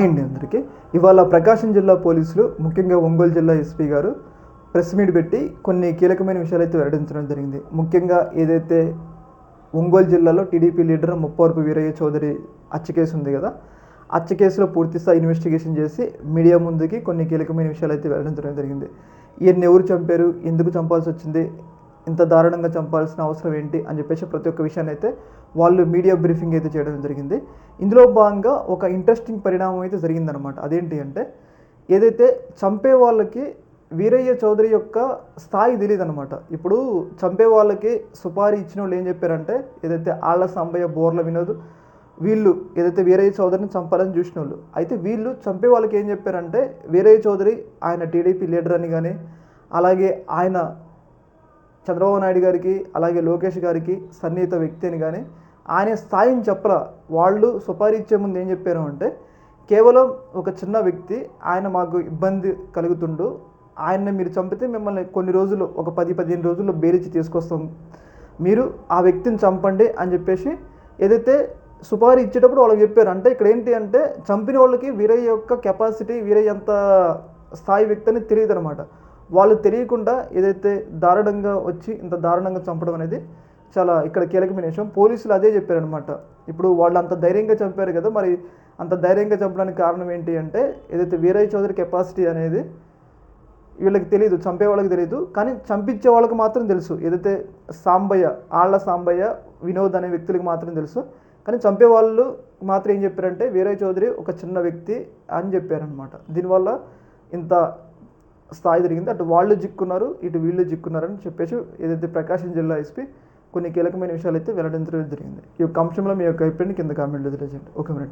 అండి అందరికీ ఇవాళ ప్రకాశం జిల్లా పోలీసులు ముఖ్యంగా ఒంగోలు జిల్లా ఎస్పీ గారు ప్రెస్ మీట్ పెట్టి కొన్ని కీలకమైన విషయాలు అయితే వెల్లడించడం జరిగింది. ముఖ్యంగా ఏదైతే ఒంగోలు జిల్లాలో టీడీపీ లీడర్ ముప్పవరపు వీరయ్య చౌదరి హత్య కేసు ఉంది కదా, హత్య కేసులో పూర్తిస్థాయి ఇన్వెస్టిగేషన్ చేసి మీడియా ముందుకి కొన్ని కీలకమైన విషయాలు అయితే వెల్లడించడం జరిగింది. ఈయన్ని ఎవరు చంపారు, ఎందుకు చంపాల్సి వచ్చింది, ఇంత దారుణంగా చంపాల్సిన అవసరం ఏంటి అని చెప్పేసి ప్రతి ఒక్క విషయాన్ని అయితే వాళ్ళు మీడియా బ్రీఫింగ్ అయితే చేయడం జరిగింది. ఇందులో భాగంగా ఒక ఇంట్రెస్టింగ్ పరిణామం అయితే జరిగిందనమాట. అదేంటి అంటే, ఏదైతే చంపే వాళ్ళకి వీరయ్య చౌదరి యొక్క స్థాయి తెలియదు అనమాట. ఇప్పుడు చంపే వాళ్ళకి సుపారీ ఇచ్చిన వాళ్ళు ఏం చెప్పారంటే, ఏదైతే ఆళ్ల సాంబయ్య, బోర్ల వినోద్ వీళ్ళు ఏదైతే వీరయ్య చౌదరిని చంపాలని చూసిన వాళ్ళు, అయితే వీళ్ళు చంపే వాళ్ళకి ఏం చెప్పారంటే, వీరయ్య చౌదరి ఆయన టీడీపీ లీడర్ అని కానీ, అలాగే ఆయన చంద్రబాబు నాయుడు గారికి అలాగే లోకేష్ గారికి సన్నిహిత వ్యక్తి అని కానీ ఆయన స్థాయిని చెప్పరా. వాళ్ళు సుపారీ ఇచ్చే ముందు ఏం చెప్పారు అంటే, కేవలం ఒక చిన్న వ్యక్తి, ఆయన మాకు ఇబ్బంది కలుగుతుండు, ఆయన్ని మీరు చంపితే మిమ్మల్ని కొన్ని రోజులు, ఒక 10-15 రోజుల్లో బెయిలిచ్చి తీసుకొస్తాం, మీరు ఆ వ్యక్తిని చంపండి అని చెప్పేసి ఏదైతే సుపారీ ఇచ్చేటప్పుడు వాళ్ళకి చెప్పారు. అంటే ఇక్కడ ఏంటి అంటే, చంపిన వాళ్ళకి వీరయ్య యొక్క కెపాసిటీ, వీరయ్య అంత స్థాయి వ్యక్తి అని తెలియదు అనమాట. వాళ్ళు తెలియకుండా ఏదైతే దారుణంగా వచ్చి ఇంత దారుణంగా చంపడం అనేది చాలా ఇక్కడ కీలకమైన విషయం. పోలీసులు అదే చెప్పారనమాట. ఇప్పుడు వాళ్ళు అంత ధైర్యంగా చంపారు కదా, మరి అంత ధైర్యంగా చంపడానికి కారణం ఏంటి అంటే, ఏదైతే వీరయ్య చౌదరి కెపాసిటీ అనేది వీళ్ళకి తెలియదు, చంపే వాళ్ళకి తెలియదు, కానీ చంపించే వాళ్ళకి మాత్రం తెలుసు. ఏదైతే సాంబయ్య, ఆళ్ల సాంబయ్య, వినోద్ అనే వ్యక్తులకు మాత్రం తెలుసు, కానీ చంపే వాళ్ళు మాత్రం ఏం చెప్పారంటే, వీరయ్య చౌదరి ఒక చిన్న వ్యక్తి అని చెప్పారనమాట. దీనివల్ల ఇంత స్థాయి జరిగింది. అటు వాళ్ళు జిక్కున్నారు, ఇటు వీళ్ళు జిక్కున్నారని చెప్పేసి ఏదైతే ప్రకాశం జిల్లా ఎస్పీ కొన్ని కీలకమైన విషయాలు అయితే వెల్లడించడం జరిగింది. ఈ యొక్క అంశంలో మీ యొక్క అభిప్రాయాన్ని కింద కామెంట్లో తెలియజేయండి. ఒక మినిట్.